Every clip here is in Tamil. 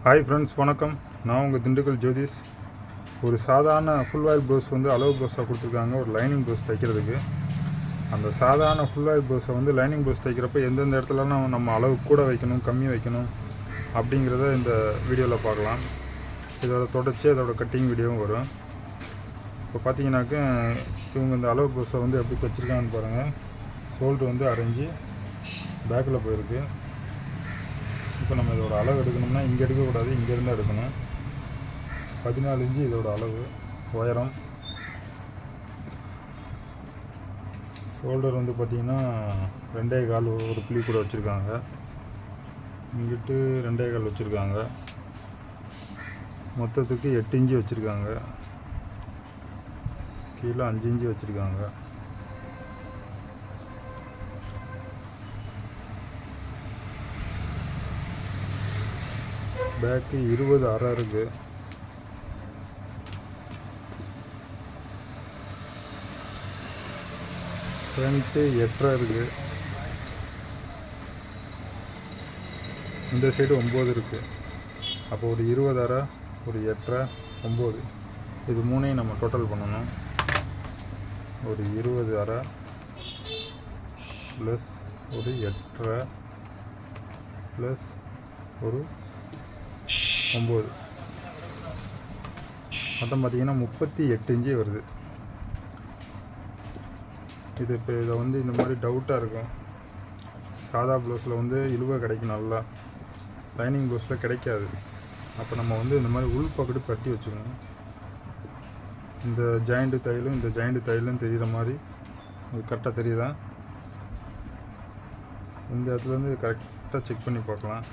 ஹாய் ஃப்ரெண்ட்ஸ், வணக்கம். நான் உங்கள் திண்டுக்கல் ஜோதிஷ். ஒரு சாதாரண ஃபுல் வாயில் ப்ளவுஸ் வந்து அளவு ப்ளவுஸாக கொடுத்துருக்காங்க ஒரு லைனிங் ப்ளவுஸ் தைக்கிறதுக்கு. அந்த சாதாரண ஃபுல் வாயில் ப்ளவுஸை வந்து லைனிங் ப்ளவுஸ் தைக்கிறப்ப எந்தெந்த இடத்துலலாம் நம்ம அளவு கூட வைக்கணும், கம்மி வைக்கணும் அப்படிங்கிறத இந்த வீடியோவில் பார்க்கலாம். இதோட தொடர்ச்சி அதோட கட்டிங் வீடியோவும் வரும். இப்போ பார்த்தீங்கன்னாக்க இவங்க இந்த அளவு ப்ளவுஸை வந்து எப்படி தைச்சிருக்காங்கன்னு பாருங்கள். ஷோல்டர் வந்து அரைஞ்சி பேக்கில் போயிருக்கு. இப்போ நம்ம இதோட அளவு எடுக்கணும்னா இங்கே எடுக்கக்கூடாது, இங்கேருந்து எடுக்கணும். 14 இன்ச்சு இதோட அளவு உயரம். ஷோல்டர் வந்து பார்த்திங்கன்னா 2.25 ஒரு புள்ளி கூட வச்சுருக்காங்க. இங்கிட்டு 2.25 வச்சுருக்காங்க. மொத்தத்துக்கு 8 இன்ச்சு வச்சுருக்காங்க. கீழே 5 இன்ச்சு வச்சுருக்காங்க. பேக்கு 20 அரை இருக்குது. ஃப்ரண்ட்டு 8.5 இருக்குது. இந்த சைடு 9 இருக்குது. அப்போ ஒரு 20 அரை, ஒரு 8.5, 9, இது மூணையும் நம்ம டோட்டல் பண்ணணும். ஒரு 20 அரை ப்ளஸ் ஒரு 8.5 ப்ளஸ் ஒரு 9, மொத்தம் பார்த்திங்கன்னா 38 இன்ச்சு வருது. இது இப்போ இதை வந்து இந்த மாதிரி டவுட்டாக இருக்கும். சாதா ப்ளவுஸில் வந்து இழுவை கிடைக்கும், நல்லா லைனிங் ப்ளவுஸில் கிடைக்காது. அப்போ நம்ம வந்து இந்த மாதிரி உள் பக்கெட்டு பட்டி வச்சுக்கணும். இந்த ஜாயிண்ட்டு தையலும் இந்த ஜாயிண்ட்டு தையலும் தெரிகிற மாதிரி அது கரெக்டாக தெரியுதா? இந்த இடத்துலேருந்து கரெக்டாக செக் பண்ணி பார்க்கலாம்.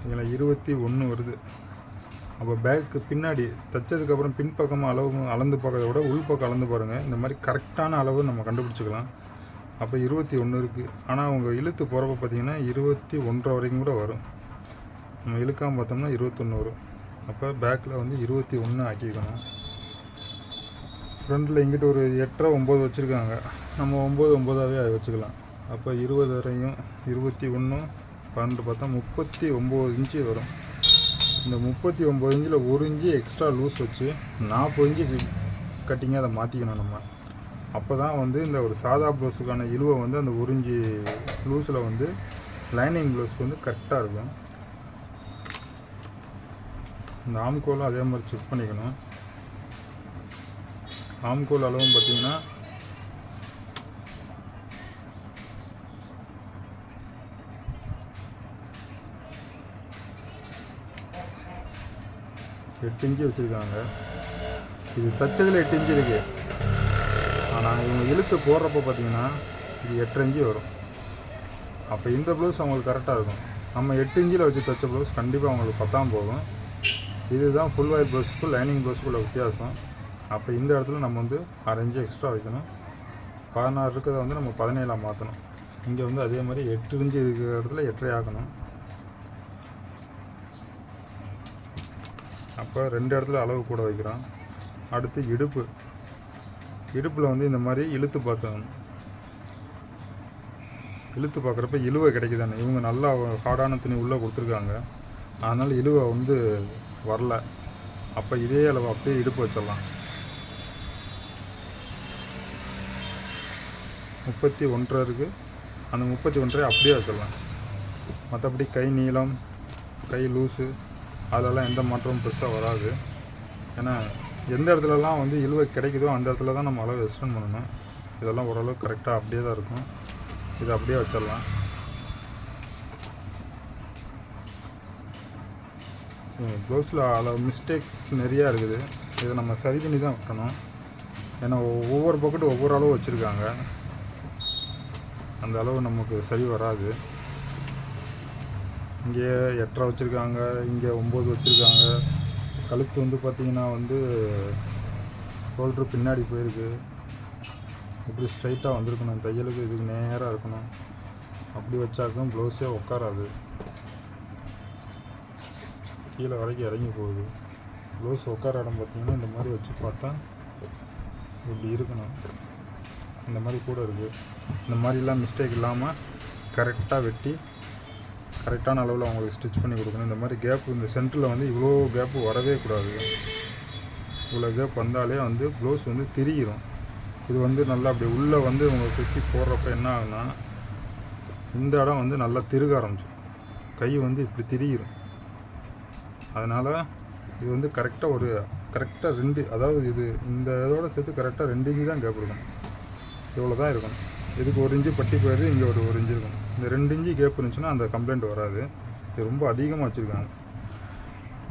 இதில் 21 வருது. அப்போ பேக்கு பின்னாடி தைச்சதுக்கப்புறம் பின்பக்கமாக அளவு அளந்து பார்க்கறத விட உள்பக்கம் அளந்து பாருங்கள். இந்த மாதிரி கரெக்டான அளவு நம்ம கண்டுபிடிச்சிக்கலாம். அப்போ 21 இருக்குது. ஆனால் அவங்க இழுத்து போகிறப்ப பார்த்திங்கன்னா 21 வரைக்கும் கூட வரும். நம்ம இழுக்காமல் பார்த்தோம்னா 21 வரும். அப்போ பேக்கில் வந்து 21 ஆக்கிக்கணும். ஃப்ரண்டில் இங்கிட்ட ஒரு 8.5 9 வச்சுருக்காங்க. நம்ம 9 வச்சுக்கலாம். அப்போ 20 வரையும் 21 12 பார்த்தா 39 இன்ச்சு வரும். இந்த 39 இன்ச்சில் 1 இன்ச்சு எக்ஸ்ட்ரா லூஸ் வச்சு 40 இன்ச்சு கட்டிங்காக அதை மாற்றிக்கணும் நம்ம. அப்போ தான் வந்து இந்த ஒரு சாதா ப்ளவுஸுக்கான இழுவை வந்து அந்த 1 இன்ச்சு லூஸில் வந்து லைனிங் ப்ளவுஸ்க்கு வந்து கரெக்டாக இருக்கும். இந்த ஆம்கோலும் அதே மாதிரி செக் பண்ணிக்கணும். ஆம்கோல் அளவும் பார்த்திங்கன்னா 8 இன்ச்சு வச்சுருக்காங்க. இது தைச்சதில் 8 இன்ச்சு இருக்குது. ஆனால் இவங்க இழுத்து போடுறப்போ பார்த்திங்கன்னா இது 8.5 இன்ச்சு வரும். அப்போ இந்த ப்ளவுஸ் அவங்களுக்கு கரெக்டாக இருக்கும். நம்ம 8 இன்ச்சில் வச்சு தைச்ச ப்ளவுஸ் கண்டிப்பாக அவங்களுக்கு 10 போகும். இதுதான் ஃபுல் வாயில் ப்ளவுஸுக்கும் லைனிங் ப்ளவுஸுக்குள்ள வித்தியாசம். அப்போ இந்த இடத்துல நம்ம வந்து 1/2 இன்ச்சு எக்ஸ்ட்ரா வைக்கணும். 16 இருக்கிறத வந்து நம்ம 17 மாற்றணும். இங்கே வந்து அதே மாதிரி 8 இன்ச்சு இருக்கிற இடத்துல 8.5 ஆக்கணும். அப்போ 2 இடத்துல அளவு கூட வைக்கிறோம். அடுத்து இடுப்பில் வந்து இந்த மாதிரி இழுத்து பார்த்துக்கணும். இழுத்து பார்க்குறப்ப இழுவை கிடைக்குதானே. இவங்க நல்லா ஹார்டான துணி உள்ளே கொடுத்துருக்காங்க, அதனால் இழுவை வந்து வரல. அப்போ இதே அளவு அப்படியே இடுப்பு வச்சிடலாம். 31 இருக்குது. அந்த 31 அப்படியே வச்சிடலாம். மற்றபடி கை நீளம், கை லூஸு அதெல்லாம் எந்த மாற்றமும் பெருசாக வராது. ஏன்னா எந்த இடத்துலலாம் வந்து இழுவை கிடைக்குதோ அந்த இடத்துல தான் நம்ம அளவு எக்ஸ்டெண்ட் பண்ணணும். இதெல்லாம் ஓரளவுக்கு கரெக்டாக அப்படியே தான் இருக்கும். இதை அப்படியே வச்சிடலாம். ப்ளவுஸில் அளவு மிஸ்டேக்ஸ் நிறையா இருக்குது. இதை நம்ம சரி பண்ணி தான் வைக்கணும். ஏன்னா ஒவ்வொரு பக்கெட்டு ஒவ்வொரு அளவு வச்சுருக்காங்க. அந்த அளவு நமக்கு சரி வராது. இங்கே 8.5 வச்சுருக்காங்க, இங்கே 9 வச்சுருக்காங்க. கழுத்து வந்து பார்த்திங்கன்னா வந்து ஷோல்ட்ரு பின்னாடி போயிருக்கு. இப்படி ஸ்ட்ரைட்டாக வந்திருக்கணும். தையலுக்கு இதுக்கு நேராக இருக்கணும். அப்படி வச்சாக்கும் ப்ளவுஸே உட்காராது, கீழே வரைக்கும் இறங்கி போகுது. ப்ளவுஸ் உட்கார இடம் பார்த்திங்கன்னா இந்த மாதிரி வச்சு பார்த்தா இப்படி இருக்கணும். இந்த மாதிரி கூட இருக்குது. இந்த மாதிரிலாம் மிஸ்டேக் இல்லாமல் கரெக்டாக வெட்டி கரெக்டான அளவில் அவங்களுக்கு ஸ்டிச் பண்ணி கொடுக்கணும். இந்த மாதிரி கேப்பு இந்த சென்டரில் வந்து இவ்வளோ கேப்பு வரவே கூடாது. இவ்வளோ கேப் வந்தாலே வந்து ப்ளவுஸ் வந்து திரியிடும். இது வந்து நல்லா அப்படி உள்ளே வந்து உங்களுக்கு சுற்றி போடுறப்ப என்ன ஆகுனா இந்த இடம் வந்து நல்லா திருக ஆரம்பிச்சிடும். கை வந்து இப்படி திரியிடும். அதனால் இது வந்து கரெக்டாக 2 அதாவது இது இந்த இதோட சேர்த்து கரெக்டாக 2 இன்ச்சு தான் கேப் இருக்கணும். இவ்வளோ தான் இருக்கணும். இதுக்கு 1 இன்ச்சு பட்டி போயிடுது, இங்கே ஒரு 1 இன்ச்சு இருக்கணும். இந்த 2 இன்ச்சு கேப் இருந்துச்சுன்னா அந்த கம்ப்ளைண்ட் வராது. இது ரொம்ப அதிகமாக வச்சுருக்காங்க.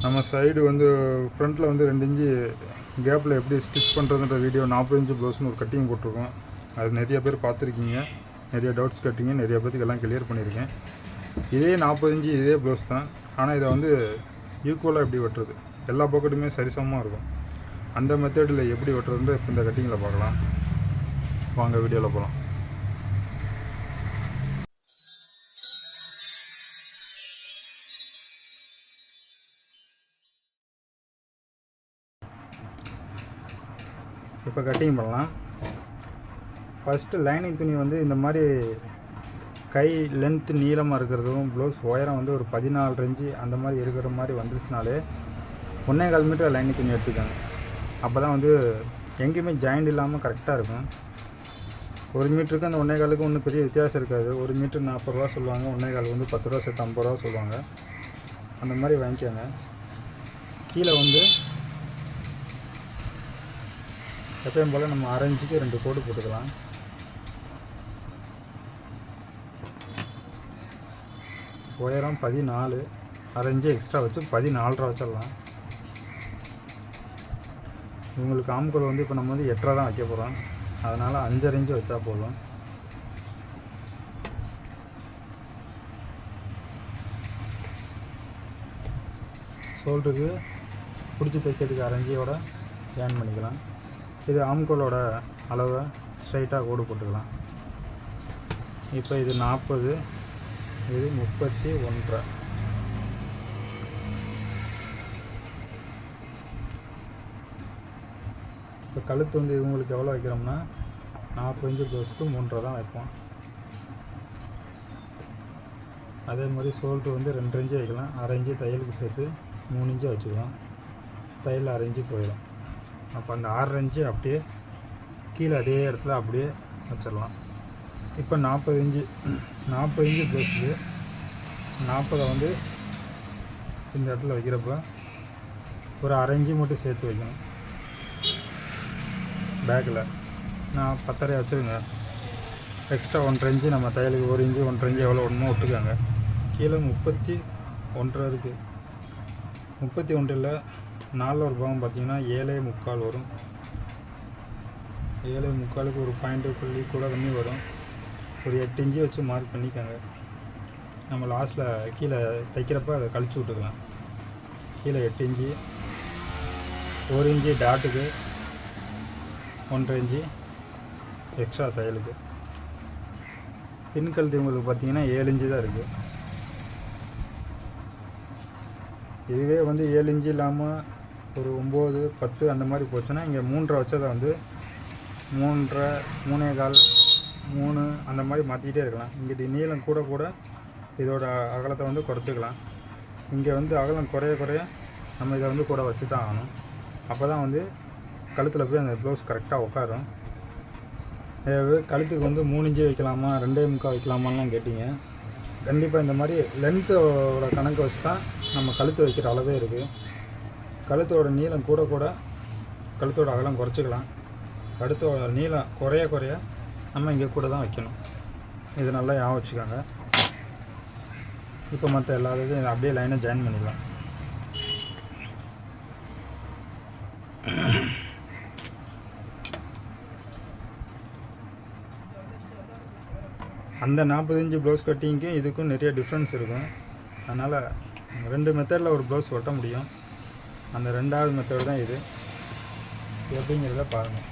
நம்ம சைடு வந்து ஃப்ரண்ட்டில் வந்து 2 இன்ச்சு கேப்பில் எப்படி ஸ்டிச் பண்ணுறதுன்ற வீடியோ 40 இன்ச்சு ப்ளவுஸ்னு ஒரு கட்டிங் போட்டிருக்கோம். அது நிறைய பேர் பார்த்துருக்கீங்க, நிறைய டவுட்ஸ் கேட்டிங்க, நிறைய பேருக்கு எல்லாம் கிளியர் பண்ணியிருக்கேன். இதே 40 இன்ச்சு இதே ப்ளவுஸ் தான். ஆனால் இதை வந்து ஈக்குவலாக எப்படி வெட்டுறது, எல்லா பக்கெட்டுமே சரிசமமாக இருக்கும். அந்த மெத்தடில் எப்படி வெட்டுறதுன்ற இப்போ இந்த கட்டிங்கில் பார்க்கலாம். வாங்க வீடியோவில் போகலாம். இப்போ கட்டிங் பண்ணலாம். ஃபஸ்ட்டு லைனிங் துணி வந்து இந்த மாதிரி கை லென்த்து நீளமாக இருக்கிறதும் ப்ளவுஸ் உயரம் வந்து ஒரு 14 இன்ச்சு அந்த மாதிரி இருக்கிற மாதிரி வந்துருச்சுனாலே 1.25 மீட்டர் லைனிங் துணி எடுத்துக்காங்க. அப்போ தான் வந்து எங்கேயுமே ஜாயிண்ட் இல்லாமல் கரெக்டாக இருக்கும். 1 மீட்டருக்கு அந்த 1.25க்கு ஒன்றும் பெரிய வித்தியாசம் இருக்காது. 1 மீட்டர் 40 ரூபா சொல்லுவாங்க, 1.25 வந்து 10 ரூபா சேர்த்து 50 ரூபா சொல்லுவாங்க. அந்த மாதிரி வாங்கிக்கோங்க. கீழே வந்து எப்பயும் போல் நம்ம 1/2 இன்ச்சுக்கு 2 கோடு போட்டுக்கலாம். உயரம் 14, 1/2 இன்ச்சு எக்ஸ்ட்ரா வச்சு 14.5 வச்சிடலாம். இவங்களுக்கு ஆம்கோல் வந்து இப்போ நம்ம வந்து 8.5 தான் வைக்க போகிறோம். அதனால் 5.5 இன்ச்சு வச்சா போதும். ஷோல்டருக்கு பிடிச்சி தைக்கிறதுக்கு 1/2 இன்ச்சோட ஜாயின் பண்ணிக்கலாம். இது ஆம்கோலோட அளவை ஸ்ட்ரைட்டாக கோடு போட்டுக்கலாம். இப்போ இது 40, இது 31.5. இப்போ கழுத்து வந்து இவங்களுக்கு எவ்வளோ வைக்கிறோம்னா 40 இன்ச்சு ப்ளவுஸ்க்கு 3.5 தான் வைப்போம். அதே மாதிரி ஷோல்ட்ரு வந்து 2 இன்ச்சு வைக்கலாம். 1/2 இன்ச்சு தையலுக்கு சேர்த்து 3 இன்ச்சு வச்சுக்கலாம். தையல் 1/2 இன்ச்சு போயிடும். அப்போ அந்த 6.5 இன்ச்சு அப்படியே கீழே அதே இடத்துல அப்படியே வச்சிடலாம். இப்போ 40 இன்ச்சு ப்ளவுஸுக்கு 40 வந்து இந்த இடத்துல வைக்கிறப்ப ஒரு 1/2 இன்ச்சு மட்டும் சேர்த்து வைக்கணும். பேக்கில் நான் 10.5 வச்சுருங்க. எக்ஸ்ட்ரா 1.5 இன்ச்சு நம்ம தையலுக்கு 1 இன்ச்சு 1.5 இன்ச்சு எவ்வளோ ஒன்றுமோ விட்டுக்காங்க. கீழே 31.5 இருக்குது. 31 4 ஒரு பாகம் பார்த்தீங்கன்னா 7.25 வரும். 7.25க்கு ஒரு பாயிண்ட்டு புள்ளி கூட கம்மி வரும். ஒரு 8 இன்ச்சு வச்சு மார்க் பண்ணிக்கோங்க. நம்ம லாஸ்ட்டில் கீழே தைக்கிறப்ப அதை கழிச்சு விட்டுக்கலாம். கீழே 8 இன்ச்சு, 1 இன்ச்சு டாட்டுக்கு, 1.5 இன்ச்சு எக்ஸ்ட்ரா தையலுக்கு. பின் கழுத்து உங்களுக்கு பார்த்தீங்கன்னா 7 இன்ச்சு தான் இருக்குது. இதுவே வந்து 7 இன்ச்சு இல்லாமல் ஒரு 9, 10 அந்த மாதிரி போச்சுன்னா இங்கே 3.5 வச்சதை வந்து 3.5, 3.25, 3 அந்த மாதிரி மாற்றிக்கிட்டே இருக்கலாம். இங்கே நீளம் கூட இதோட அகலத்தை வந்து குறைச்சிக்கலாம். இங்கே வந்து அகலம் குறைய நம்ம இதை வந்து கூட வச்சு தான் ஆகணும். அப்போ தான் வந்து கழுத்தில் போய் அந்த ப்ளவுஸ் கரெக்டாக உட்காரும். கழுத்துக்கு வந்து 3 இன்ச்சு வைக்கலாமா 2.25 வைக்கலாமான்லாம் கேட்டிங்க. கண்டிப்பாக இந்த மாதிரி லென்த்தோட கணக்கு வச்சு தான் நம்ம கழுத்து வைக்கிற அளவே இருக்குது. கழுத்தோட நீளம் கூட கழுத்தோட அகலம் குறைச்சிக்கலாம். கழுத்தோட நீளம் குறைய நம்ம இங்கே கூட தான் வைக்கணும். இது நல்லா ஞாபகம் வச்சுக்கோங்க. இப்போ மற்ற எல்லா இதையும் அப்படியே லைனாக ஜாயின் பண்ணிடலாம். அந்த 40 இன்ச்சு ப்ளவுஸ் கட்டிங்க்கும் இதுக்கும் நிறைய டிஃப்ரென்ஸ் இருக்கும். அதனால் 2 மெத்தடில் ஒரு ப்ளவுஸ் ஒட்ட முடியும். அந்த 2வது மெத்தட் தான் இது. எப்படிங்கிறத பாருங்கள்.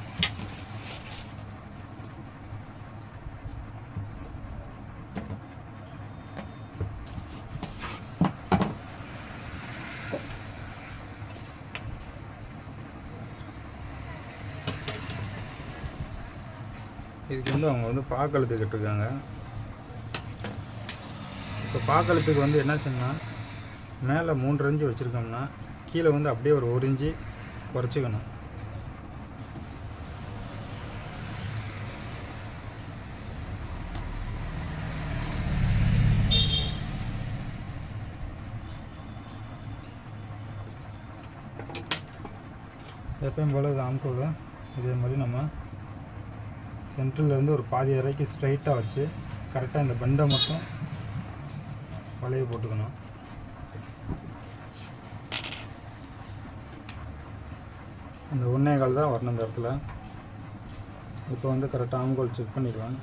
இதுக்கு வந்து அவங்க வந்து பாக்கழுத்துக்கிட்டு இருக்காங்க. இப்போ பாக்கழுத்துக்கு வந்து என்ன செய்யணும், மேலே 3 இன்ச்சு வச்சுருக்கோம்னா கீழே வந்து அப்படியே ஒரு 1 இன்ச்சு குறைச்சிக்கணும். எப்பயும் போல் இது ஆம்கோல் இதே மாதிரி நம்ம சென்ட்ரலேருந்து ஒரு பாதி வரைக்கும் ஸ்ட்ரைட்டாக வச்சு கரெக்டாக இந்த பெண்டை மட்டும் வளைய போட்டுக்கணும். அந்த 1.25 தான் வரணும் இந்த இடத்துல. இப்போ வந்து கரெக்டாக ஆம்கோல் செக் பண்ணிக்கலாம்.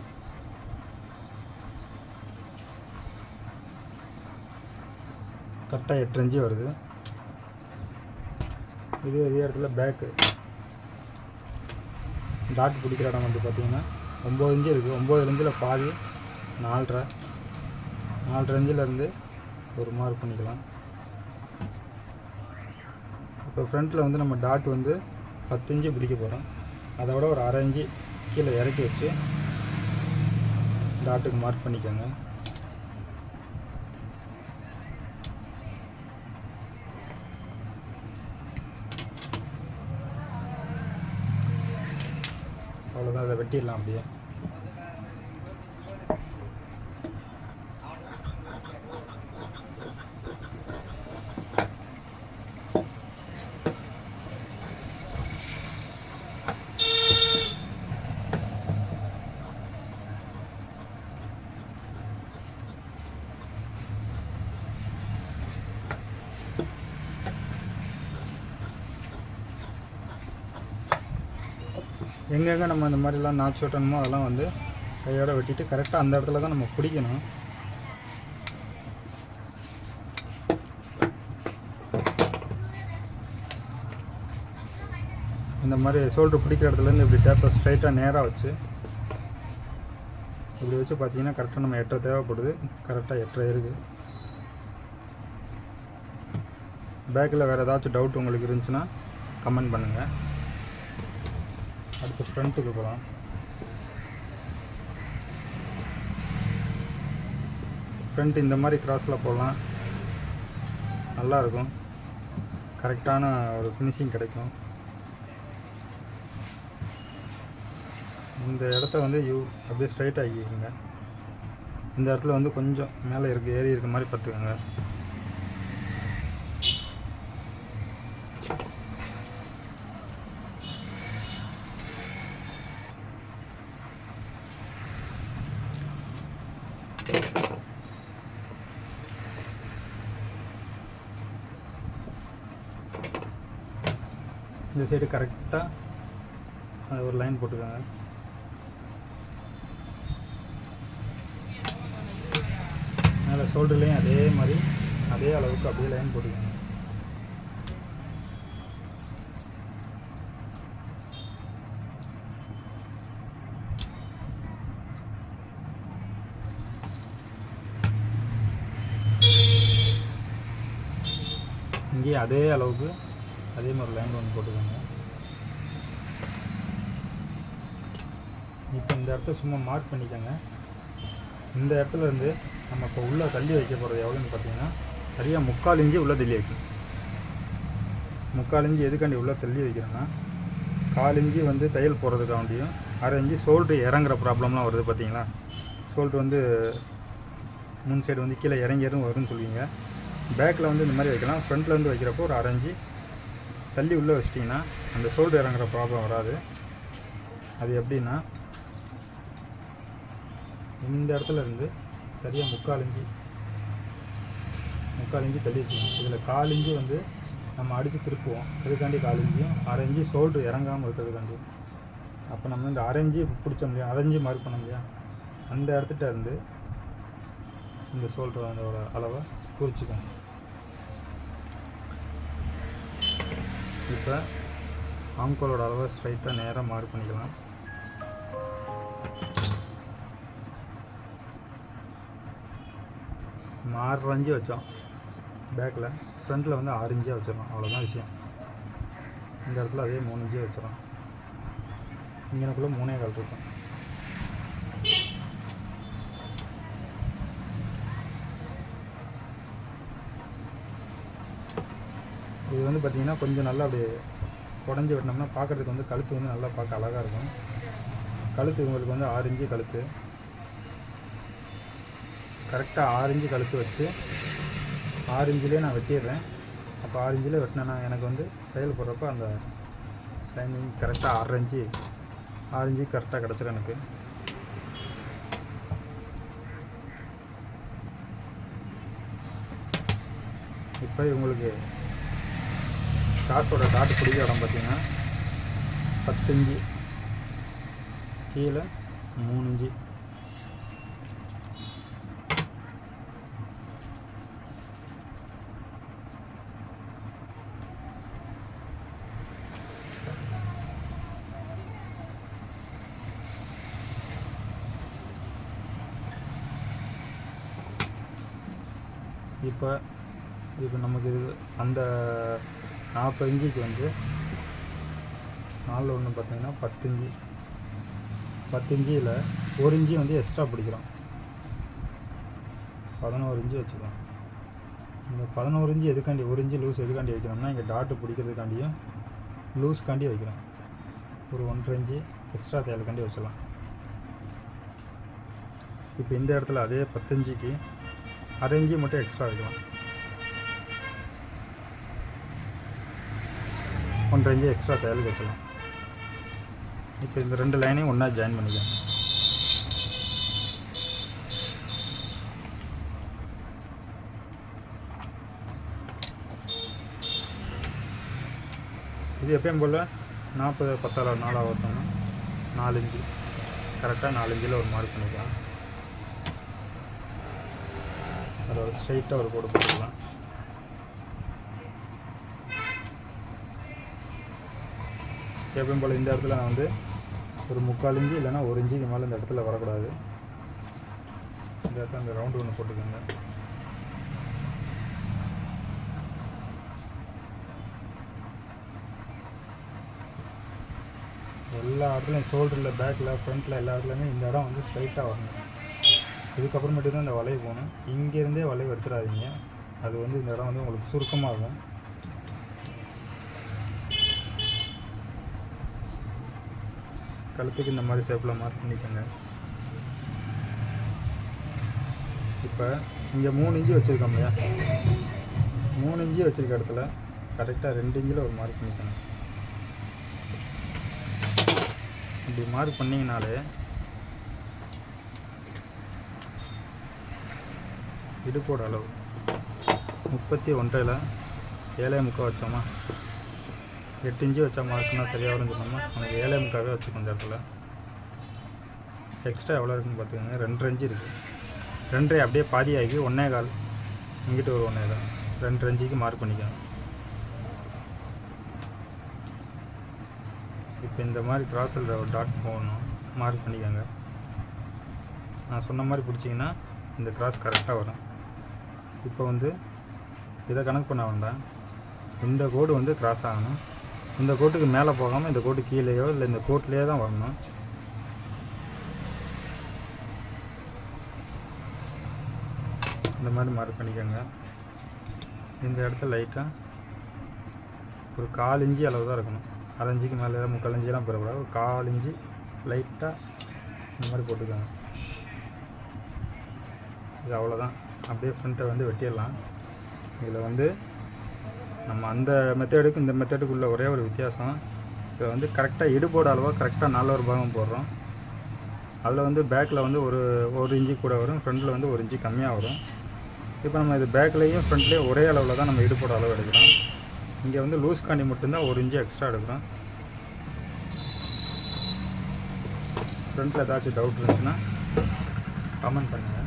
கரெக்டாக 8 இன்ச்சு வருது. இதே இடத்துல பேக்கு டாட் பிடிக்கிற இடம் வந்து பார்த்திங்கன்னா 9 இன்ச்சு இருக்குது. 9 இன்ச்சில் பாதி 4.5 இன்ச்சிலேருந்து ஒரு மார்க் பண்ணிக்கலாம். இப்போ ஃப்ரண்ட்டில் வந்து நம்ம டாட் வந்து 10 இன்ச்சு பிடிக்க போகிறோம். அதை விட ஒரு 1/2 இன்ச்சு கீழே இறக்கி வச்சு டாட்டுக்கு மார்க் பண்ணிக்கோங்க. அவ்வளோதான், அதை வெட்டிடலாம் அப்படியே. எங்கெங்கே நம்ம இந்த மாதிரிலாம் நாச்சு வெட்டணுமோ அதெல்லாம் வந்து கையோட வெட்டிட்டு கரெக்டாக அந்த இடத்துல தான் நம்ம பிடிக்கணும். இந்த மாதிரி ஷோல்டர் பிடிக்கிற இடத்துலேருந்து இப்படி டேப்பை ஸ்ட்ரைட்டாக நேராக வச்சு இப்படி வச்சு பார்த்தீங்கன்னா கரெக்டாக நம்ம 8 தேவைப்படுது. கரெக்டாக 8 இருக்குது. பேக்கில் வேறு ஏதாச்சும் டவுட் உங்களுக்கு இருந்துச்சுன்னா கமெண்ட் பண்ணுங்கள். அடுத்து ஃப்ரண்ட்டுக்கு போகலாம். ஃப்ரண்ட் இந்த மாதிரி கிராஸில் போடலாம், நல்லாயிருக்கும். கரெக்டான ஒரு ஃபினிஷிங் கிடைக்கும். இந்த இடத்த வந்து அப்படியே ஸ்ட்ரைட் ஆகிக்குங்க. இந்த இடத்துல வந்து கொஞ்சம் மேலே ஏறி இருக்க மாதிரி பார்த்துக்கோங்க. இந்த சைடு கரெக்டாக அது ஒரு லைன் போட்டுக்கோங்க. மேலே ஷோல்டர்லேயும் அதே மாதிரி அதே அளவுக்கு அப்படியே லைன் போட்டுக்கோங்க. இங்கேயும் அதே அளவுக்கு அதே மாதிரி லைன் ஒன்று போட்டுக்கோங்க. இப்போ இந்த இடத்த சும்மா மார்க் பண்ணிக்கோங்க. இந்த இடத்துல இருந்து நம்ம இப்போ உள்ளே தள்ளி வைக்க போகிறது எவ்வளோன்னு பார்த்தீங்கன்னா சரியாக 3/4 இன்ச்சு உள்ளே தள்ளி வைக்கணும். 3/4 இன்ச்சு எதுக்காண்டி உள்ளே தள்ளி வைக்கிறோன்னா 1/4 இன்ச்சு வந்து தையல் போடுறதுக்காண்டியும் 1/2 இன்ச்சு ஷோல்ட்ரு இறங்குற ப்ராப்ளம்லாம் வருது பார்த்தீங்களா. ஷோல்ட்ரு வந்து முன் சைடு வந்து கீழே இறங்கிடும் வரும்னு சொல்லுவீங்க. பேக்கில் வந்து இந்த மாதிரி வைக்கலாம். ஃப்ரண்ட்டில் வந்து வைக்கிறப்போ ஒரு 1/2 இன்ச்சு தள்ளி உள்ளே வச்சிட்டிங்கன்னா அந்த ஷோல்டர் இறங்குற ப்ராப்ளம் வராது. அது எப்படின்னா இந்த இடத்துல இருந்து சரியாக 3/4 இன்ச்சு தள்ளி வச்சுக்கணும். இதில் 1/4 இன்ச்சு வந்து நம்ம அடித்து திருப்புவோம். அதுக்காண்டி 1/4 இன்ச்சியும் 1/2 இன்ச்சு ஷோல்டர் இறங்காமல் இருக்கிறதுக்காண்டி. அப்போ நம்ம இந்த 1/2 இன்ச்சு பிடிச்ச முடியும், 1/2 இன்ச்சு மார்க் பண்ண முடியும். அந்த இடத்துட்ட இருந்து இந்த ஷோல்டர் அதோட அளவை குறிச்சிக்கணும். இப்போ ஆம்கோலோட அளவை ஸ்ட்ரைட்டாக நேராக மார்க் பண்ணிக்கலாம். நம்ம 6 இன்ச்சு வச்சோம் பேக்கில், ஃப்ரண்ட்டில் வந்து 6 இன்ச்சாக வச்சிடலாம். அவ்வளோதான் விஷயம். இந்த இடத்துல அதே 3 இன்ச்சே வச்சிடலாம். இங்கனக்குள்ளே 3.25 இருக்கும். வந்து பார்த்திங்கன்னா கொஞ்சம் நல்லா அப்படியே குடஞ்சி வெட்டினோம்னா பார்க்குறதுக்கு வந்து கழுத்து வந்து நல்லா பார்க்க அழகாக இருக்கும். கழுத்து உங்களுக்கு வந்து 6 இன்ச்சு கழுத்து, கரெக்டாக 6 இன்ச்சு கழுத்து வச்சு 6 இன்ச்சிலே நான் வெட்டிடுறேன். அப்போ 6 இன்ச்சில் வெட்டினேன்னா எனக்கு வந்து தையல் போடுறப்போ அந்த டைமிங் கரெக்டாக 6 இன்ச்சு கரெக்டாக கிடச்சிடும் எனக்கு. இப்போ இவங்களுக்கு காசோட டாட்டு பிடிக்க இடம் பார்த்திங்கன்னா 10 இன்ச்சு, கீழே 3 இன்ச்சு. இப்போ நமக்கு இது அந்த 40 இன்ச்சுக்கு வந்து 4 1 பார்த்திங்கன்னா 10 இன்ச்சு. 10 இன்ச்சில் 1 இன்ச்சு வந்து எக்ஸ்ட்ரா பிடிக்கிறோம், 11 இன்ச்சு வச்சுக்கலாம். இந்த 11 இன்ச்சு எதுக்காண்டி, 1 இன்ச்சு லூஸ் எதுக்காண்டி வைக்கிறோம்னா இங்கே டாட்டு பிடிக்கிறதுக்காண்டியும் லூஸ்க்காண்டி வைக்கிறோம். ஒரு 1.5 இன்ச்சு எக்ஸ்ட்ரா தையலுக்காண்டி வச்சிடலாம். இப்போ இந்த இடத்துல அதே 10 இன்ச்சுக்கு 1/2 இன்ச்சு மட்டும் எக்ஸ்ட்ரா வைக்கலாம். 1.5 இன்ச்சு எக்ஸ்ட்ரா தையலுக்கு வச்சலாம். இப்போ இந்த 2 லைனையும் ஒன்றா ஜாயின் பண்ணிக்கலாம். இது எப்பயும் போல் 40 10 4 ஒருத்தோம்னா 4 இன்ச்சு கரெக்டாக 4 இன்ச்சில் ஒரு மார்க் பண்ணிக்கலாம். அதோட ஸ்ட்ரைட்டாக ஒரு கோடு போட்டுக்கலாம். எப்பயும் போல் இந்த இடத்துல நான் வந்து ஒரு 3/4 இன்ச்சு இல்லைனா 1 இன்ச்சுக்கு மேலே இந்த இடத்துல வரக்கூடாது. இந்த இடத்துல அந்த ரவுண்டு ஒன்று போட்டுக்கோங்க. எல்லா இடத்துலையும் ஷோல்டரில், பேக்கில், ஃப்ரண்ட்டில் எல்லா இடத்துலையுமே இந்த இடம் வந்து ஸ்ட்ரைட்டாக வரணும். இதுக்கப்புறமேட்டு தான் இந்த வளைவு போகணும். இங்கேருந்தே வளைவு எடுத்துடாதீங்க, அது வந்து இந்த இடம் வந்து உங்களுக்கு சுருக்கமாக இருக்கும். கழுத்துக்கு இந்த மாதிரி ஷேப்பில் மார்க் பண்ணிக்கோங்க. இப்போ இங்கே 3 இன்ச்சு வச்சுருக்கோம் இல்லையா, 3 இன்ச்சு வச்சுருக்க இடத்துல கரெக்டாக 2 இன்ச்சில் ஒரு மார்க் பண்ணிக்கோங்க. இப்படி மார்க் பண்ணிங்கனாலே இடுப்போட அளவு 31.5 7.75 வச்சோமா, 8 இன்ச்சு வச்சா மார்க்குன்னா சரியாக வரும்னு சொன்னோம்னா எனக்கு 7.75 வச்சுக்கோங்க. இந்த இடத்துல எக்ஸ்ட்ரா எவ்வளோ இருக்குன்னு பார்த்துக்கோங்க. 2.5 இன்ச்சு இருக்குது. 2.5 அப்படியே பாதியாகி 1.25 இங்கிட்டு ஒரு 1.25 2 இன்ச்சுக்கு மார்க் பண்ணிக்கோங்க. இப்போ இந்த மாதிரி கிராஸில் ஒரு டாட் போகணும், மார்க் பண்ணிக்கோங்க. நான் சொன்ன மாதிரி பிடிச்சிங்கன்னா இந்த கிராஸ் கரெக்டாக வரும். இப்போ வந்து இதை கணக்கு பண்ண வேண்டாம், இந்த கோடு வந்து கிராஸ் ஆகணும். இந்த கோட்டுக்கு மேலே போகாமல் இந்த கோட்டு கீழேயோ இல்லை இந்த கோட்லேயே தான் வரணும். இந்த மாதிரி மார்க் பண்ணிக்கோங்க. இந்த இடத்துல லைட்டாக ஒரு 1/4 இன்ச்சு அளவு தான் இருக்கணும். 1/2 இன்ச்சுக்கு மேலே 3/4 இன்ச்செலாம் பெறக்கூடாது. ஒரு 1/4 இன்ச்சு லைட்டாக இந்த மாதிரி போட்டுக்கோங்க. இது அவ்வளோதான். அப்படியே ஃப்ரண்ட்டை வந்து வெட்டிடலாம். இதில் வந்து நம்ம அந்த மெத்தடுக்கு இந்த மெத்தடுக்குள்ள ஒரே ஒரு வித்தியாசம், இதை வந்து கரெக்டாக இடுப்போட அளவாக கரெக்டாக 4 பாகம் போடுறோம். அதில் வந்து பேக்கில் வந்து ஒரு இன்ச்சு கூட வரும், ஃப்ரண்ட்டில் வந்து 1 இன்ச்சு கம்மியாக வரும். இப்போ நம்ம இது பேக்லேயும் ஃப்ரண்ட்லேயும் ஒரே அளவில் தான் நம்ம இடுப்போட அளவு எடுக்கிறோம். இங்கே வந்து லூஸ் காண்டி மட்டும்தான் 1 இன்ச்சு எக்ஸ்ட்ரா எடுக்கிறோம். ஃப்ரண்ட்டில் ஏதாச்சும் டவுட் இருந்துச்சுன்னா கமெண்ட் பண்ணுங்கள்.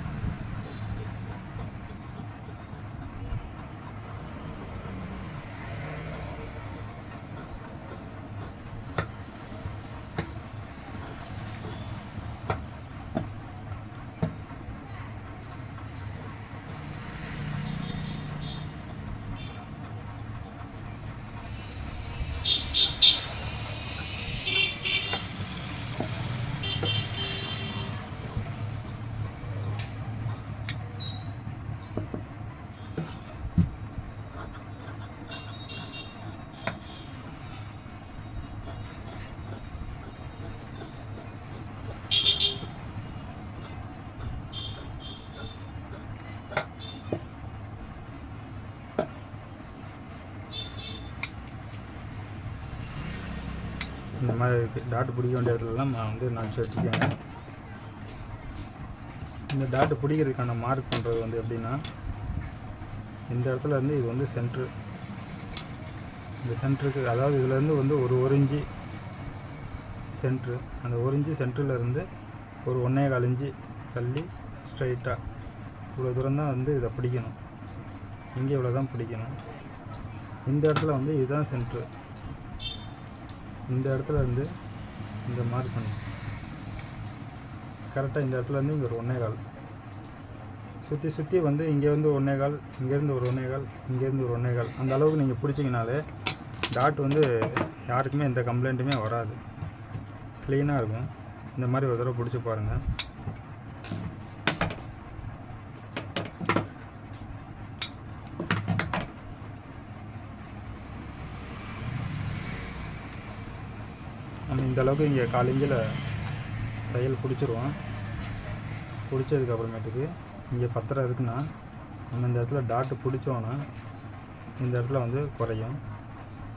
மாதிரி இருக்குது. டாட்டு பிடிக்க வேண்டிய இடத்துலலாம் நான் வந்து நடிச்சு வச்சுக்கோங்க. இந்த டாட்டு பிடிக்கிறதுக்கான மார்க் பண்ணுறது வந்து எப்படின்னா, இந்த இடத்துல இருந்து இது வந்து சென்ட்ரு. இந்த சென்ட்ருக்கு அதாவது இதுலேருந்து வந்து ஒரு இன்ச்சு சென்ட்ரு. அந்த 1 இன்ச்சு சென்ட்ரிலேருந்து ஒரு 1.25 இன்ச்சு தள்ளி ஸ்ட்ரைட்டாக இவ்வளோ தூரம் தான் வந்து இதை பிடிக்கணும். இங்கே இவ்வளோ தான் பிடிக்கணும். இந்த இடத்துல வந்து இதுதான் சென்ட்ரு. இந்த இடத்துல இருந்து இந்த மார்க் பண்ணி கரெக்டாக இந்த இடத்துலேருந்து இங்கே ஒரு 1.25 சுற்றி சுற்றி வந்து இங்கே வந்து 1.25, இங்கேருந்து ஒரு 1.25, இங்கேருந்து ஒரு 1.25 அந்த அளவுக்கு நீங்கள் பிடிச்சிங்கனாலே டாட் வந்து யாருக்குமே எந்த கம்ப்ளைண்ட்டுமே வராது, க்ளீனாக இருக்கும். இந்த மாதிரி ஒரு தடவை பிடிச்சி பாருங்கள். நம்ம இந்த அளவுக்கு இங்கே 1/4 இன்ச்சில் தையல் பிடிச்சிருவோம். பிடிச்சதுக்கப்புறமேட்டுக்கு இங்கே 10 இருக்குன்னா நம்ம இந்த இடத்துல டாட்டு பிடிச்சோன்னா இந்த இடத்துல வந்து குறையும்.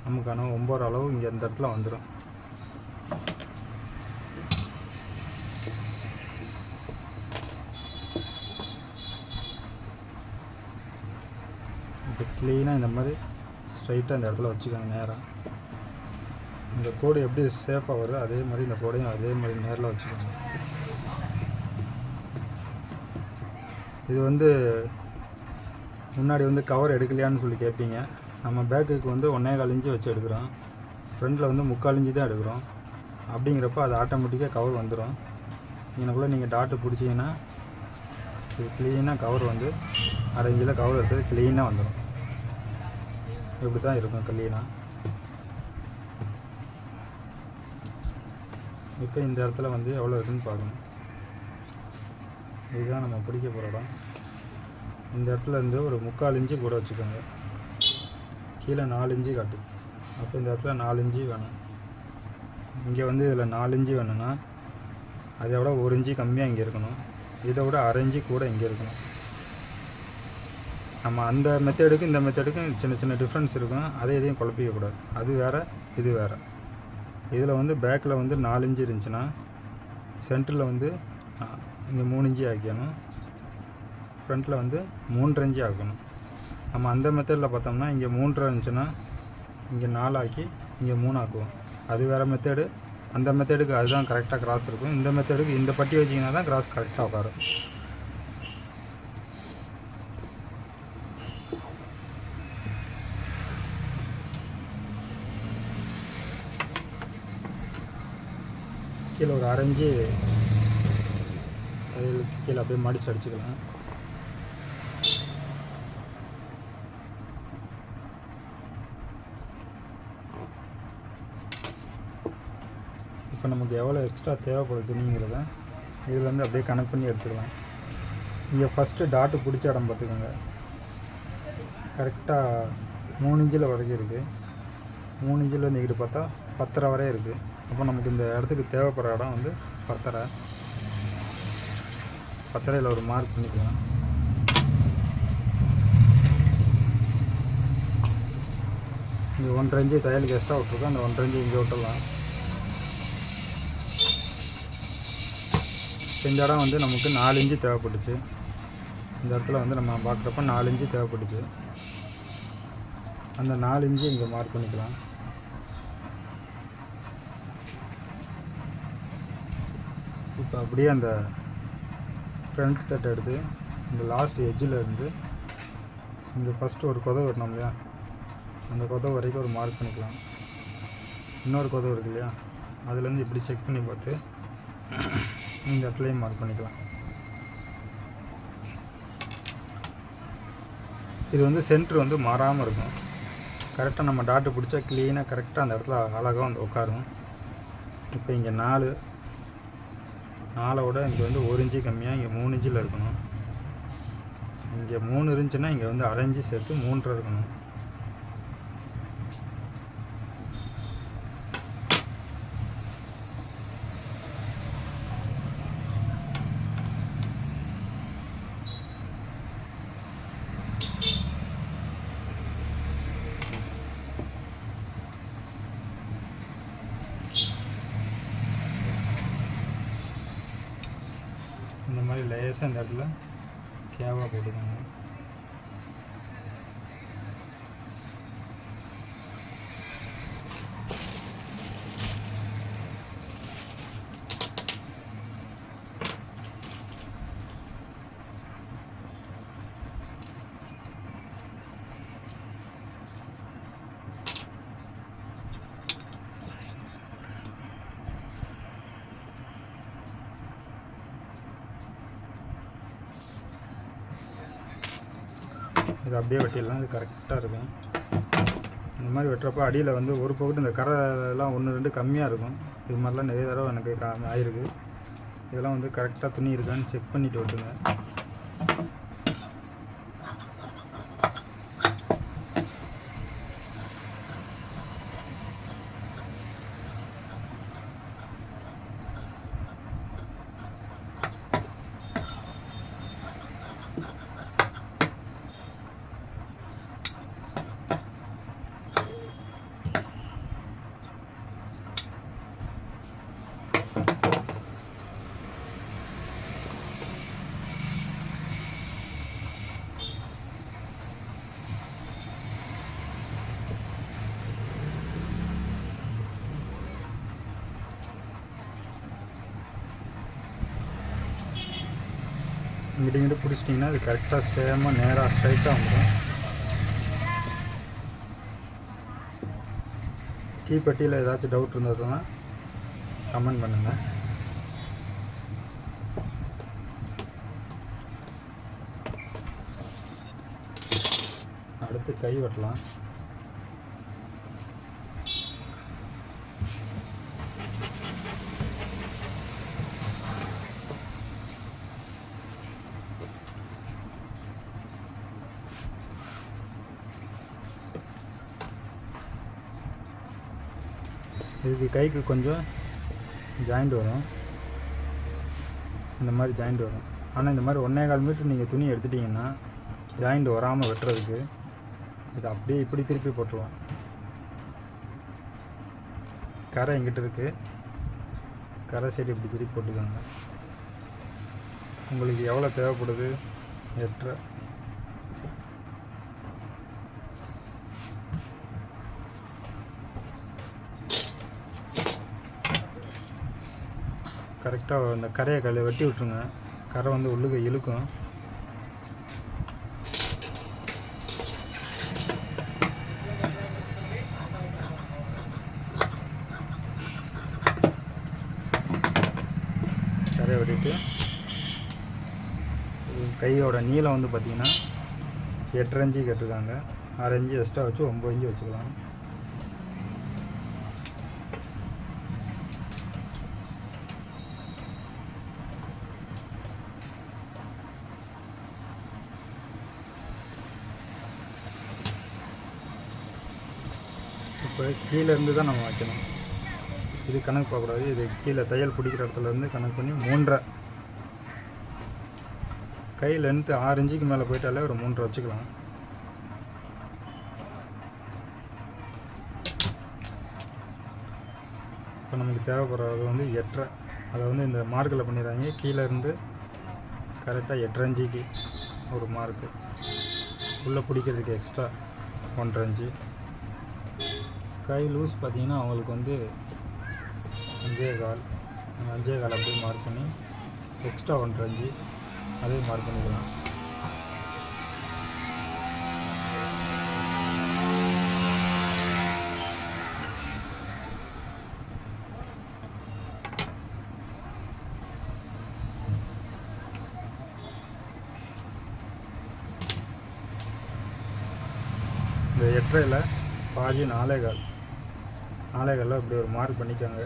நமக்கான 9 அளவு இங்கே இந்த இடத்துல வந்துடும். இப்போ க்ளீனாக இந்த மாதிரி ஸ்ட்ரைட்டாக இந்த இடத்துல வச்சுக்கோங்க. நேராக இந்த கோடு எப்படி சேஃபாக வருதோ அதே மாதிரி இந்த கோடையும் அதே மாதிரி நேரில் வச்சுக்கோங்க. இது வந்து முன்னாடி வந்து கவர் எடுக்கலையான்னு சொல்லி கேட்பீங்க. நம்ம பேக்குக்கு வந்து 1.25 இன்ச்சு வச்சு எடுக்கிறோம், ஃப்ரண்டில் வந்து 3/4 இன்ச்சு தான் எடுக்கிறோம். அப்படிங்கிறப்ப அது ஆட்டோமேட்டிக்காக கவர் வந்துடும். இதனுக்குள்ளே நீங்கள் டாட்டு பிடிச்சிங்கன்னா இது க்ளீனாக கவர் வந்து 1/2 இன்ச்சில் கவர் எடுத்தது க்ளீனாக வந்துடும். இப்படி தான் இருக்கும் க்ளீனாக. இப்போ இந்த இடத்துல வந்து எவ்வளோ இருக்குதுன்னு பார்க்கணும். இதுதான் நம்ம பிடிக்க போகிற இடம். இந்த இடத்துல இருந்து ஒரு 3/4 இன்ச்சு கூட வச்சுக்கோங்க. கீழே 4 இன்ச்சு காட்டு. அப்போ இந்த இடத்துல 4 இன்ச்சு வேணும். இங்கே வந்து இதில் 4 இன்ச்சு வேணும்னா அதை விட 1 இன்ச்சு கம்மியாக இங்கே இருக்கணும். இதை விட 1/2 இன்ச்சு கூட இங்கே இருக்கணும். நம்ம அந்த மெத்தடுக்கு இந்த மெத்தடுக்கும் சின்ன சின்ன டிஃப்ரென்ஸ் இருக்கும். அதை எதையும் குழப்பிக்கக்கூடாது. அது வேறு, இது வேறு. இதில் வந்து பேக்கில் வந்து 4 இன்ச்சு இருந்துச்சுன்னா சென்டரில் வந்து இங்கே 3 இன்ச்சு ஆக்கணும், ஃப்ரண்ட்டில் வந்து 3.5 இன்ச்சு ஆக்கணும். நம்ம அந்த மெத்தடில் பார்த்தோம்னா இங்கே 3.5 இருந்துச்சுன்னா இங்கே 4 ஆக்கி இங்கே 3 ஆக்குவோம். அது வேறு மெத்தடு. அந்த மெத்தடுக்கு அதுதான் கரெக்டாக கிராஸ் இருக்கும். இந்த மெத்தடுக்கு இந்த பட்டி வச்சிங்கன்னா தான் கிராஸ் கரெக்டாக உட்காரும். கீழே ஒரு 1/2 இன்ச்சு தையலுக்கு கீழே அப்படியே மடித்து அடிச்சுக்கலாம். இப்போ நமக்கு எவ்வளோ எக்ஸ்ட்ரா தேவைப்படுது துணிங்கிறத இதுலேருந்து அப்படியே கனெக்ட் பண்ணி எடுத்துக்கலாம். இங்கே ஃபஸ்ட்டு டாட்டு பிடிச்ச இடம் பார்த்துக்கோங்க. கரெக்டாக 3 இன்ச்சில் வரைக்கும் இருக்குது. 3 இன்ச்சில் இங்கிட்டு பார்த்தா 10.5 வரை இருக்குது. அப்போ நமக்கு இந்த இடத்துக்கு தேவைப்படுற இடம் வந்து 10.5. 10.5ல் ஒரு மார்க் பண்ணிக்கலாம். இங்கே 1.5 இன்ச்சு தையலுக்கு எக்ஸ்ட்ரா விட்ருக்கோம். அந்த 1.5 இன்ச்சு இங்கே விட்டுடலாம். இந்த இடம் வந்து நமக்கு 4 இன்ச்சு தேவைப்பட்டுச்சு. இந்த இடத்துல வந்து நம்ம பார்க்குறப்ப 4 இன்ச்சு தேவைப்பட்டுச்சு. அந்த 4 இன்ச்சு இங்கே மார்க் பண்ணிக்கலாம். இப்போ அப்படியே அந்த ஃப்ரண்ட் தட்டை எடுத்து இந்த லாஸ்ட் எட்ஜில் இருந்து இங்கே ஃபஸ்ட்டு ஒரு கொதவு வெட்டணும் இல்லையா, அந்த கொதவு வரைக்கும் ஒரு மார்க் பண்ணிக்கலாம். இன்னொரு கொதவு இருக்கு இல்லையா, அதுலேருந்து இப்படி செக் பண்ணி பார்த்து இந்த இடத்துலையும் மார்க் பண்ணிக்கலாம். இது வந்து சென்ட்ரு வந்து மாறாமல் இருக்கும். கரெக்டாக நம்ம டாட்டு பிடிச்சா க்ளீனாக கரெக்டாக அந்த இடத்துல அழகாக வந்து உட்காரும். இப்போ இங்கே 4 இங்கே வந்து 1 இன்ச்சு கம்மியாக இங்கே 3 இன்ச்சில் இருக்கணும். இங்கே 3 இருந்துச்சுன்னா இங்கே வந்து 1/2 இன்ச்சு சேர்த்து 3.5 இருக்கணும். மாதிரி லேசாக இந்த இடத்துல கேவாக போட்டுக்கோங்க. இது அப்படியே வெட்டிடலாம். இது கரெக்டாக இருக்கும். இந்த மாதிரி வெட்டுறப்போ அடியில் வந்து ஒரு பக்கத்து இந்த கரைலாம் 1-2 கம்மியாக இருக்கும். இது மாதிரிலாம் நிறைய தடவை எனக்கு ஆயிருக்கு. இதெல்லாம் வந்து கரெக்டாக துணி இருக்கான்னு செக் பண்ணிவிட்டு வெட்டுங்க. இங்கிட்ட பிடிச்சிட்டிங்கன்னா அது கரெக்டாக சேமாக நேராக ஸ்ட்ரைட்டாக வந்துடும். கீப்பட்டியில் ஏதாச்சும் டவுட் இருந்ததுன்னா கமெண்ட் பண்ணுங்கள். அடுத்து கை வெட்டலாம். இதுக்கு கைக்கு கொஞ்சம் ஜாயிண்ட் வரும், இந்த மாதிரி ஜாயிண்ட் வரும். ஆனால் இந்த மாதிரி 1.25 மீட்டர் நீங்கள் துணி எடுத்துட்டிங்கன்னா ஜாயிண்ட் வராமல் வெட்டுறதுக்கு இது அப்படியே இப்படி திருப்பி போட்டுருவோம். கரை எங்கிட்ட இருக்குது, கரை சைடு இப்படி திருப்பி போட்டுக்கோங்க. உங்களுக்கு எவ்வளோ தேவைப்படுது எட்டரை கரெக்டாக அந்த கரையை வெட்டி விட்ருங்க. கரை வந்து உள்ளுக்கு இழுக்கும். கரையை வெட்டிட்டு கையோட நீளம் வந்து பார்த்திங்கன்னா 8 இன்ச்சு கேட்டிருக்காங்க. 6 இன்ச்சு எக்ஸ்ட்ரா வச்சு 9 இன்ச்சு வச்சுக்கலாம். இப்போ கீழேருந்து தான் நம்ம வைக்கணும். இது கணக்கு போகக்கூடாது. இது கீழே தையல் பிடிக்கிற இடத்துலேருந்து கணக்கு பண்ணி 3.5 கை லென்த்து 6 இன்ச்சுக்கு மேலே போயிட்டாலே ஒரு 3.5 வச்சுக்கலாம். இப்போ நமக்கு தேவைப்படுறது வந்து 8.5. அதை வந்து இந்த மார்க்கில் பண்ணிடுறாங்க. கீழே இருந்து கரெக்டாக 8.5 இன்ச்சுக்கு ஒரு மார்க்கு. உள்ளே பிடிக்கிறதுக்கு எக்ஸ்ட்ரா 1.5 இன்ச்சு. கை லூஸ் பார்த்திங்கன்னா அவங்களுக்கு வந்து 5.25 அப்படியே மார்க் பண்ணி எக்ஸ்ட்ரா 1.5 இன்ச்சு அதே மார்க் பண்ணிக்கலாம். இந்த 8.5ல் பாதி 4.25 இப்படி ஒரு மார்க் பண்ணிக்கோங்க.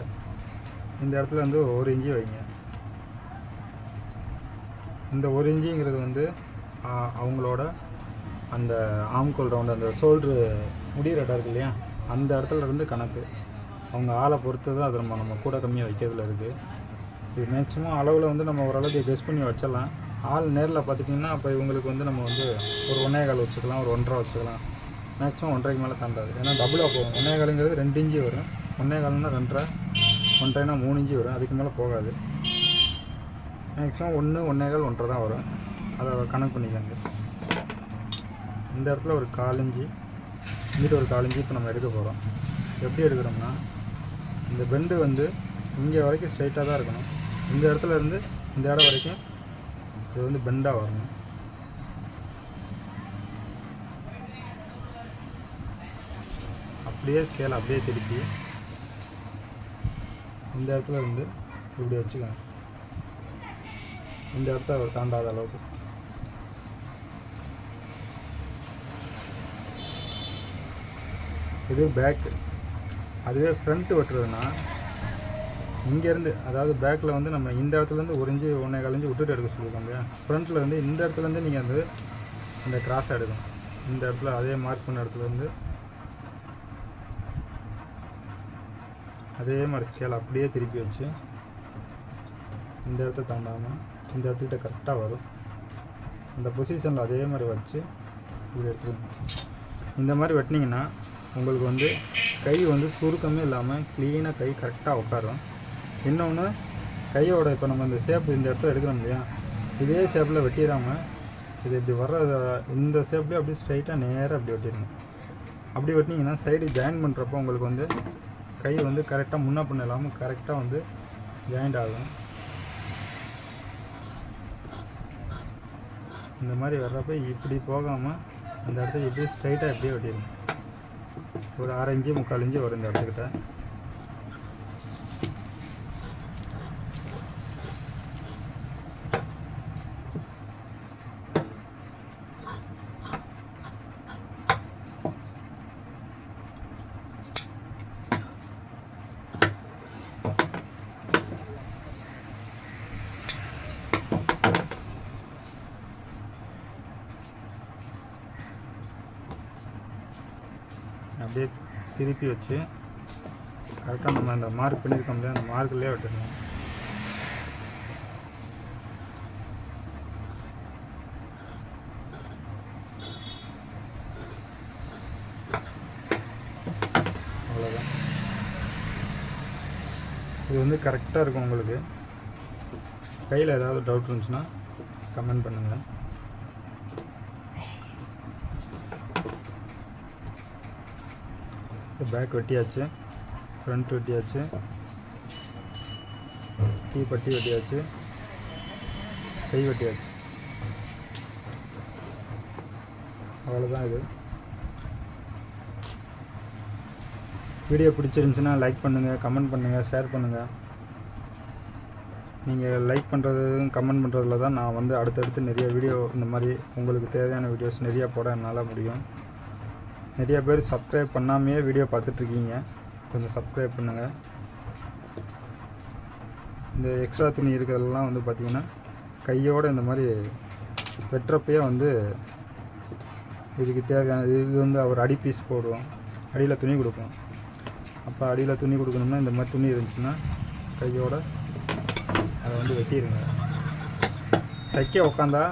இந்த இடத்துல வந்து 1 இன்ச்சு வைங்க. இந்த 1 இன்ச்சுங்கிறது வந்து அவங்களோட அந்த ஆம்கோல் ரவுண்டு, அந்த ஷோல்ட்ரு முடிகிற இடம் இருக்கு இல்லையா, அந்த இடத்துல இருந்து கணக்கு. அவங்க ஆளை பொறுத்து தான் அது நம்ம கூட கம்மியாக வைக்கிறதுல இருக்குது. இது மேக்ஸிமம் அளவில் வந்து நம்ம ஓரளவுக்கு கெஸ் பண்ணி வச்சிடலாம். ஆள் நேரில் பார்த்துட்டிங்கன்னா அப்போ இவங்களுக்கு வந்து நம்ம வந்து ஒரு 1.25 வச்சுக்கலாம், ஒரு 1.5 வச்சுக்கலாம். மேக்ஸிமம் 1.5க்கு மேலே தாண்டாது. ஏன்னா டபுளாக போகும். 1.25ங்கிறது 2 இன்ச்சு வரும். 1.25னா 2.5, 1.5னா 3 இன்ச்சு வரும். அதுக்கு மேலே போகாது. மேக்ஸிமம் 1, 1.25, 1.5 தான் வரும். அதை கணக்கு பண்ணிக்கோங்க. இந்த இடத்துல ஒரு 1/4 இன்ச்சு, இங்கிட்ட ஒரு 1/4 இன்ச்சு இப்போ நம்ம எடுக்க போகிறோம். எப்படி எடுக்கிறோம்னா, இந்த பெண்டு வந்து இங்கே வரைக்கும் ஸ்ட்ரைட்டாக தான் இருக்கணும். இந்த இடத்துல இருந்து இந்த இடம் வரைக்கும் இது வந்து பெண்டாக வரணும். அப்படியே ஸ்கேல் அப்படியே திருப்பி இந்த இடத்துல இருந்து இப்படி வச்சுக்கோங்க. இந்த இடத்த தாண்டாத அளவுக்கு. இது பேக்கு. அதுவே ஃப்ரண்ட்டு வெட்டுறதுன்னா இங்கேருந்து, அதாவது பேக்கில் வந்து நம்ம இந்த இடத்துலேருந்து 1 இன்ச்சு 1.25 இன்ச்சு விட்டுட்டு எடுக்க சொல்லியிருக்கோம் இல்லையா. ஃப்ரண்ட்டில் வந்து இந்த இடத்துலேருந்து நீங்கள் வந்து இந்த கிராஸாக எடுக்கணும். இந்த இடத்துல அதே மார்க் பண்ண இடத்துலேருந்து அதே மாதிரி ஸ்கேல் அப்படியே திருப்பி வச்சு இந்த இடத்த தாண்டாமல் இந்த இடத்துக்கிட்ட கரெக்டாக வரும். இந்த பொசிஷனில் அதே மாதிரி வச்சு இப்படி எடுத்துக்கணும். இந்த மாதிரி வெட்டினீங்கன்னா உங்களுக்கு வந்து கை வந்து சுருக்கமே இல்லாமல் க்ளீனாக கை கரெக்டாக உட்காரும். இன்னொன்று கையோட இப்போ நம்ம இந்த ஷேப் இந்த இடத்துல எடுக்கிறோம் இல்லையா, இதே ஷேப்பில் வெட்டிடாமல் இது இப்படி வர்ற இந்த ஷேப்லேயே அப்படியே ஸ்ட்ரைட்டாக நேராக அப்படி வெட்டிடணும். அப்படி வெட்டினீங்கன்னா சைடு ஜாயின் பண்ணுறப்போ உங்களுக்கு வந்து கை வந்து கரெக்டாக முன்ன பண்ண இல்லாமல் கரெக்டாக வந்து ஜாயிண்ட் ஆகும். இந்த மாதிரி வர்றப்ப இப்படி போகாமல் அந்த இடத்துல இப்படி ஸ்ட்ரைட்டாக எப்படியே வெட்டிடணும். ஒரு 1/2 இன்ச்சு 3/4 இன்ச்சு வரும் இந்த இடத்துக்கிட்ட. அப்படியே திருப்பி வச்சு கரெக்டாக நம்ம அந்த மார்க் பண்ணியிருக்கோம் இல்லையா, அந்த மார்க்லேயே வெட்டணும். அவ்வளோதான். இது வந்து கரெக்டாக இருக்கும். உங்களுக்கு கையில் ஏதாவது டவுட் இருந்துச்சுன்னா கமெண்ட் பண்ணுங்கள். பேக் வெட்டியாச்சு, ஃப்ரண்ட் வெட்டியாச்சு, பட்டி வெட்டியாச்சு, கை வெட்டியாச்சு. அவ்வளோதான். இது வீடியோ பிடிச்சிருந்துச்சுன்னா லைக் பண்ணுங்கள், கமெண்ட் பண்ணுங்கள், ஷேர் பண்ணுங்கள். நீங்கள் லைக் பண்ணுறதும் கமெண்ட் பண்ணுறதுல தான் நான் வந்து அடுத்தடுத்து நிறைய வீடியோ இந்த மாதிரி உங்களுக்கு தேவையான வீடியோஸ் நிறையா போட என்னால் முடியும். நிறைய பேர் சப்ஸ்கிரைப் பண்ணாமையே வீடியோ பார்த்துட்ருக்கீங்க, கொஞ்சம் சப்ஸ்கிரைப் பண்ணுங்கள். இந்த எக்ஸ்ட்ரா துணி இருக்கிறதெல்லாம் வந்து பார்த்திங்கன்னா கையோடு இந்த மாதிரி வெட்டுறப்பையே வந்து இதுக்கு தேவையான இது வந்து அவர் அடி பீஸ் போடுவோம், அடியில் துணி கொடுப்போம். அப்போ அடியில் துணி கொடுக்கணும்னா இந்த மாதிரி துணி இருந்துச்சுன்னா கையோடு அதை வந்து வெட்டிடுங்க. தைக்க உக்காந்தா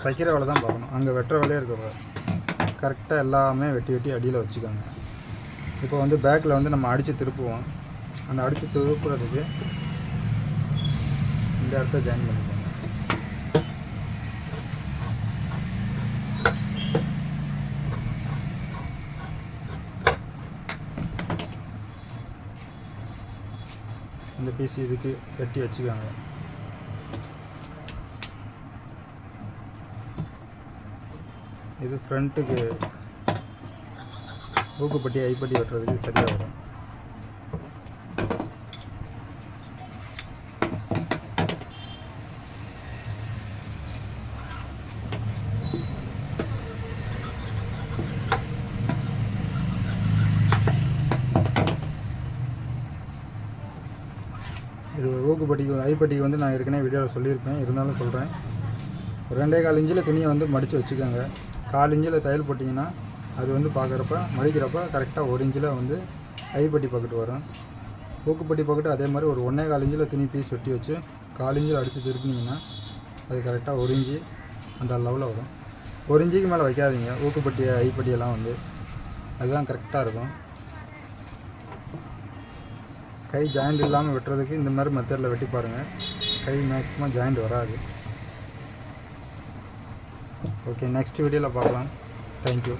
தைக்கிற வேலை தான் பார்க்கணும், அங்கே வெட்டுற வேலையே இருக்க. கரெக்டாக எல்லாமே வெட்டி அடியில் வச்சுக்கோங்க. இப்போ வந்து பேக்கில் வந்து நம்ம அடித்து திருப்புவோம். அந்த அடித்து திருப்புறதுக்கு இந்த இடத்த ஜாயின் பண்ணிக்கோங்க. இந்த பீஸ் இதுக்கு வெட்டி வச்சுக்கோங்க. இது ஃப்ரண்ட்டுக்கு ஊக்குப்பட்டி ஐப்பட்டி வெட்டுறதுக்கு சரியாக வரும். இது ஊக்குப்பட்டிக்கு ஐப்பட்டிக்கு வந்து நான் ஏற்கனவே வீடியோவில் சொல்லியிருப்பேன், இருந்தாலும் சொல்கிறேன். 2.25 இன்ச்சில் துணியை வந்து மடித்து வச்சுக்கோங்க. 1/4 இன்ச்சில் தையல் போட்டிங்கன்னா அது வந்து பார்க்குறப்ப மடிக்கிறப்ப கரெக்டாக 1 இன்ச்சில் வந்து ஐப்பட்டி பக்கெட்டு வரும். ஊக்குப்பட்டி பக்கெட்டு அதே மாதிரி ஒரு 1.25 இன்ச்சில் துணி பீஸ் வெட்டி வச்சு 1/4 இன்ச்சில் அடித்து திருப்பினீங்கன்னா அது கரெக்டாக 1 இன்ச்சு அந்த லெவலில் வரும். 1 இன்ச்சுக்கு மேலே வைக்காதீங்க. ஊக்குப்பட்டி ஐப்பட்டியெல்லாம் வந்து அதுதான் கரெக்டாக இருக்கும். கை ஜாயிண்ட் இல்லாமல் வெட்டுறதுக்கு இந்த மாதிரி மெத்தடில் வெட்டி பாருங்கள். கை மேக்ஸிமம் ஜாயிண்ட் வராது. ஓகே, நெக்ஸ்ட் வீடியோவில் பார்க்கலாம். தேங்க்யூ.